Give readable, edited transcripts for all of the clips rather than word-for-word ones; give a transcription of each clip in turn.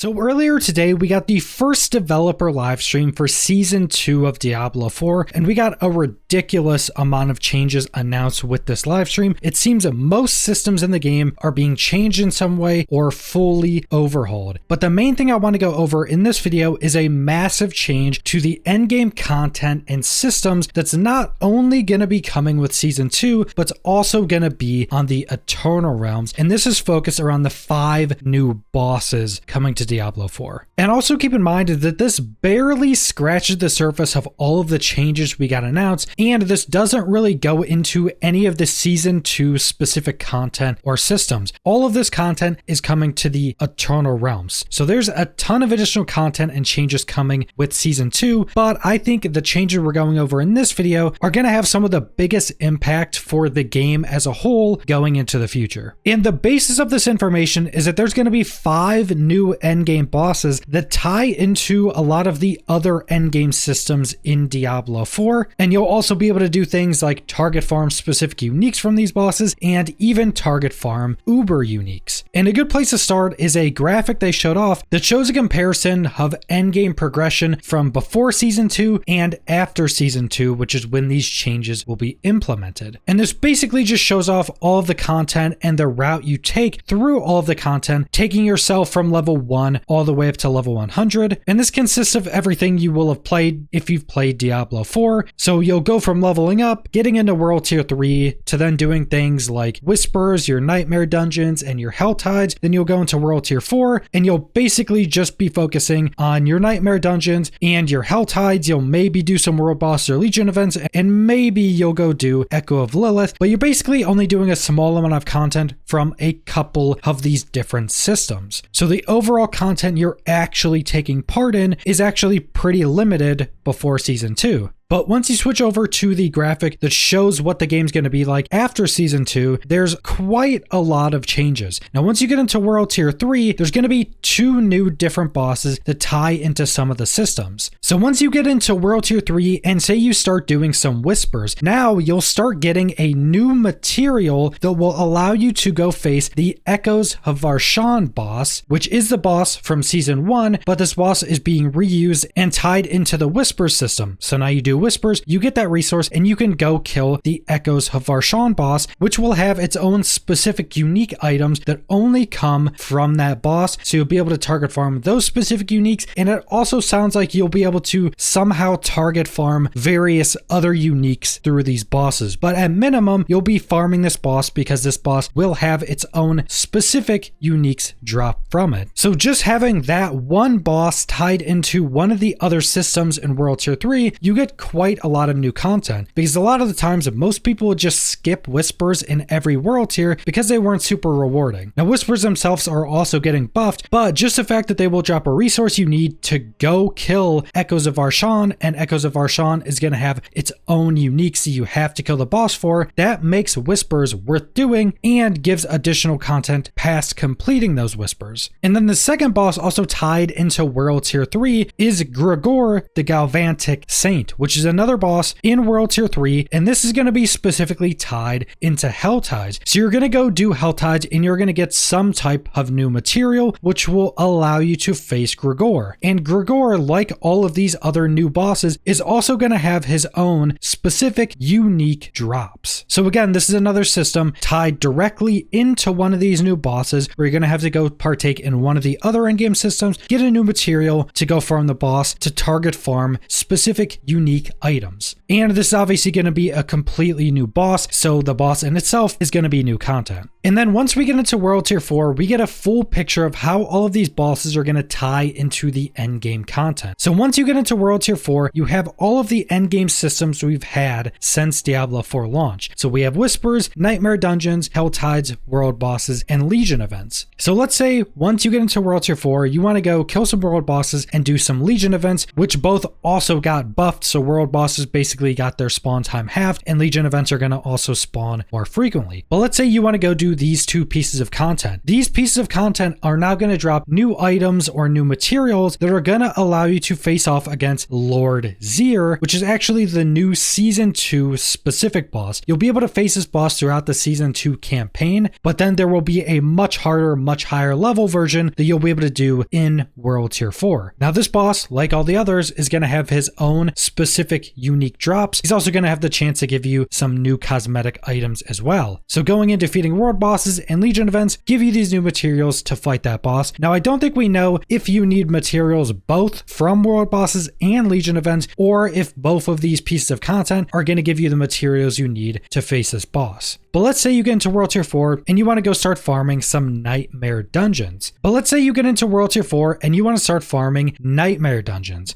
So earlier today, we got the first developer live stream for Season 2 of Diablo 4, and we got a ridiculous amount of changes announced with this live stream. It seems that most systems in the game are being changed in some way or fully overhauled. But the main thing I want to go over in this video is a massive change to the endgame content and systems that's not only going to be coming with Season 2, but it's also going to be on the Eternal Realms. And this is focused around the 5 new bosses coming to Diablo 4. And also keep in mind that this barely scratches the surface of all of the changes we got announced, and this doesn't really go into any of the Season 2 specific content or systems. All of this content is coming to the Eternal Realms. So there's a ton of additional content and changes coming with Season 2, but I think the changes we're going over in this video are going to have some of the biggest impact for the game as a whole going into the future. And the basis of this information is that there's going to be 5 new endgame bosses that tie into a lot of the other endgame systems in Diablo 4, and you'll also be able to do things like target farm specific uniques from these bosses and even target farm uber uniques. And a good place to start is a graphic they showed off that shows a comparison of endgame progression from before Season 2 and after Season 2, which is when these changes will be implemented. And this basically just shows off all of the content and the route you take through all of the content, taking yourself from level 1 all the way up to level 100. And this consists of everything you will have played if you've played Diablo 4. So you'll go from leveling up, getting into World Tier 3, to then doing things like Whispers, your Nightmare Dungeons, and your Hell Tides. Then you'll go into World Tier 4, and you'll basically just be focusing on your Nightmare Dungeons and your Hell Tides. You'll maybe do some World Boss or Legion events, and maybe you'll go do Echo of Lilith, but you're basically only doing a small amount of content from a couple of these different systems. So the overall content you're actually taking part in is actually pretty limited before Season 2. But once you switch over to the graphic that shows what the game's going to be like after Season 2, there's quite a lot of changes. Now, once you get into World Tier 3, there's going to be 2 new different bosses that tie into some of the systems. So once you get into World Tier 3 and say you start doing some Whispers, now you'll start getting a new material that will allow you to go face the Echoes of Varshan boss, which is the boss from Season 1, but this boss is being reused and tied into the Whispers system. So now you do Whispers, you get that resource, and you can go kill the Echoes of Varshan boss, which will have its own specific unique items that only come from that boss. So you'll be able to target farm those specific uniques, and it also sounds like you'll be able to somehow target farm various other uniques through these bosses. But at minimum, you'll be farming this boss because this boss will have its own specific uniques drop from it. So just having that one boss tied into one of the other systems in World Tier 3, you get quite a lot of new content, because a lot of the times most people would just skip Whispers in every world tier because they weren't super rewarding. Now, Whispers themselves are also getting buffed, but just the fact that they will drop a resource you need to go kill Echoes of Varshan, and Echoes of Varshan is going to have its own uniques that you have to kill the boss for, that makes Whispers worth doing and gives additional content past completing those Whispers. And then the second boss also tied into World Tier 3 is Grigor the Galvantic Saint, which is another boss in World Tier 3, and this is going to be specifically tied into Hell Tides. So you're going to go do Hell Tides, and you're going to get some type of new material, which will allow you to face Grigor. And Grigor, like all of these other new bosses, is also going to have his own specific unique drops. So again, this is another system tied directly into one of these new bosses, where you're going to have to go partake in one of the other endgame systems, get a new material to go farm the boss, to target farm specific unique items. And this is obviously going to be a completely new boss, so the boss in itself is going to be new content. And then once we get into World Tier 4, we get a full picture of how all of these bosses are going to tie into the endgame content. So once you get into World Tier 4, you have all of the endgame systems we've had since Diablo 4 launch. So we have Whispers, Nightmare Dungeons, Hell Tides, World Bosses, and Legion events. So let's say once you get into World Tier 4, you want to go kill some World Bosses and do some Legion events, which both also got buffed. So World Bosses basically got their spawn time halved, and Legion events are going to also spawn more frequently. But let's say you want to go do to these two pieces of content. These pieces of content are now going to drop new items or new materials that are going to allow you to face off against Lord Zir, which is actually the new Season 2 specific boss. You'll be able to face this boss throughout the Season 2 campaign, but then there will be a much harder, much higher level version that you'll be able to do in World Tier 4. Now this boss, like all the others, is going to have his own specific unique drops. He's also going to have the chance to give you some new cosmetic items as well. So going and defeating world bosses and Legion events give you these new materials to fight that boss. Now I don't think we know if you need materials both from world bosses and Legion events, or if both of these pieces of content are going to give you the materials you need to face this boss. But let's say you get into World Tier 4 and you want to go start farming some Nightmare dungeons.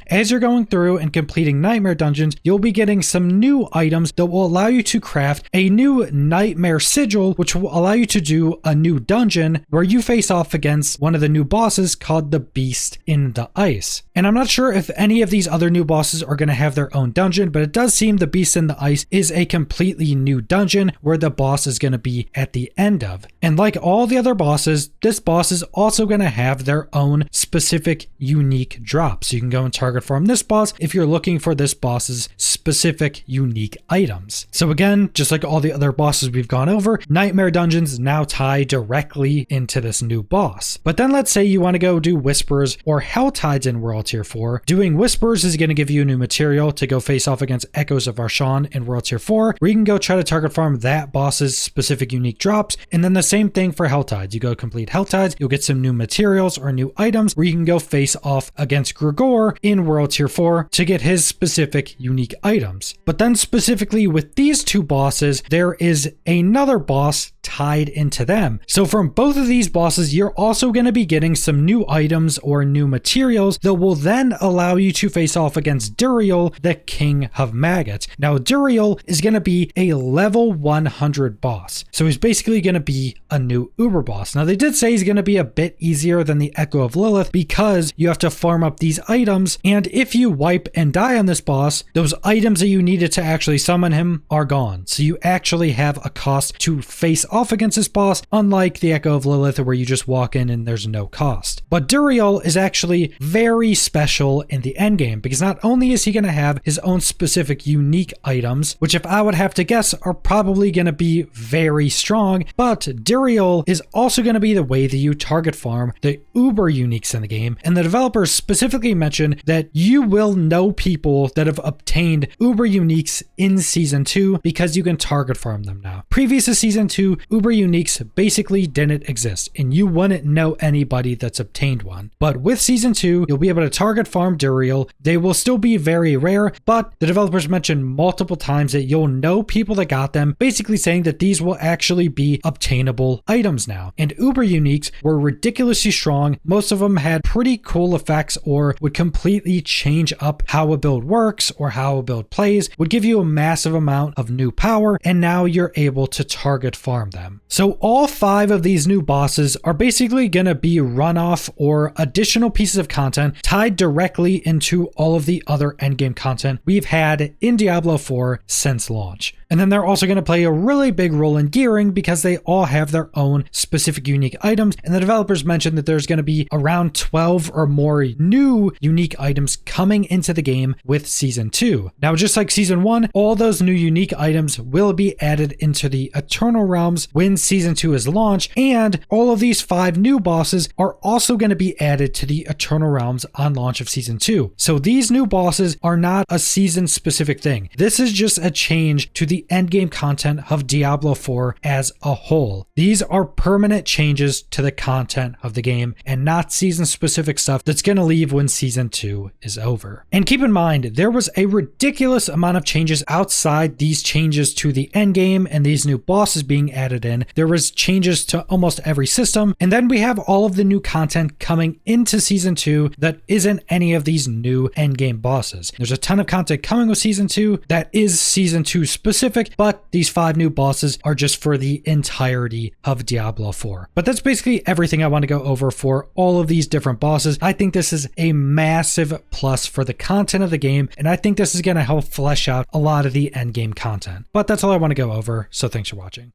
As you're going through and completing Nightmare dungeons, you'll be getting some new items that will allow you to craft a new Nightmare sigil, which will allow you to do a new dungeon where you face off against one of the new bosses called the Beast in the Ice. And I'm not sure if any of these other new bosses are going to have their own dungeon, but it does seem the Beast in the Ice is a completely new dungeon where the boss is going to be at the end of. And like all the other bosses, this boss is also going to have their own specific unique drops. So you can go and target farm this boss if you're looking for this boss's specific unique items. So again, just like all the other bosses we've gone over, Nightmare dungeons now tie directly into this new boss. But then let's say you want to go do Whispers or Hell Tides in World Tier 4. Doing Whispers is going to give you new material to go face off against Echoes of Arshan in World Tier 4, where you can go try to target farm that boss's specific unique drops. And then the same thing for Hell Tides. You go complete Hell Tides, you'll get some new materials or new items where you can go face off against Grigor in World Tier 4 to get his specific unique items. But then specifically with these two bosses, there is another boss tied into them. So from both of these bosses, you're also going to be getting some new items or new materials that will then allow you to face off against Duriel, the King of Maggots. Now Duriel is going to be a level 100 boss. So he's basically going to be a new Uber boss. Now they did say he's going to be a bit easier than the Echo of Lilith because you have to farm up these items, and if you wipe and die on this boss, those items that you needed to actually summon him are gone. So you actually have a cost to face off against this boss, unlike the Echo of Lilith where you just walk in and there's no cost. But Duriel is actually very special in the endgame because not only is he going to have his own specific unique items, which if I would have to guess are probably going to be very strong, but Duriel is also going to be the way that you target farm the Uber uniques in the game. And the developers specifically mentioned that you will know people that have obtained Uber uniques in Season 2 because you can target farm them now. Previous to Season 2, Uber uniques basically didn't exist and you wouldn't know anybody that's obtained one. But with Season 2, you'll be able to target farm Duriel. They will still be very rare, but the developers mentioned multiple times that you'll know people that got them, basically saying that these will actually be obtainable items now. And Uber uniques were ridiculously strong. Most of them had pretty cool effects or would completely change up how a build works or how a build plays, would give you a massive amount of new power, and now you're able to target farm them. So all 5 of these new bosses are basically going to be runoff or additional pieces of content tied directly into all of the other endgame content we've had in Diablo 4 since launch. And then they're also going to play a really big role in gearing because they all have their own specific unique items. And the developers mentioned that there's going to be around 12 or more new unique items coming into the game with Season 2. Now, just like Season 1, all those new unique items will be added into the Eternal Realms when Season 2 is launched. And all of these 5 new bosses are also going to be added to the Eternal Realms on launch of Season 2. So these new bosses are not a season specific thing. This is just a change to the endgame content of Diablo 4 as a whole. These are permanent changes to the content of the game and not season specific stuff that's going to leave when Season 2 is over. And keep in mind, there was a ridiculous amount of changes outside these changes to the endgame and these new bosses being added in. There was changes to almost every system, and then we have all of the new content coming into Season 2 that isn't any of these new endgame bosses. There's a ton of content coming with Season 2 that is Season 2 specific, but these 5 new bosses are just for the entirety of Diablo 4. But that's basically everything I want to go over for all of these different bosses. I think this is a massive plus for the content of the game, and I think this is going to help flesh out a lot of the endgame content. But that's all I want to go over, so thanks for watching.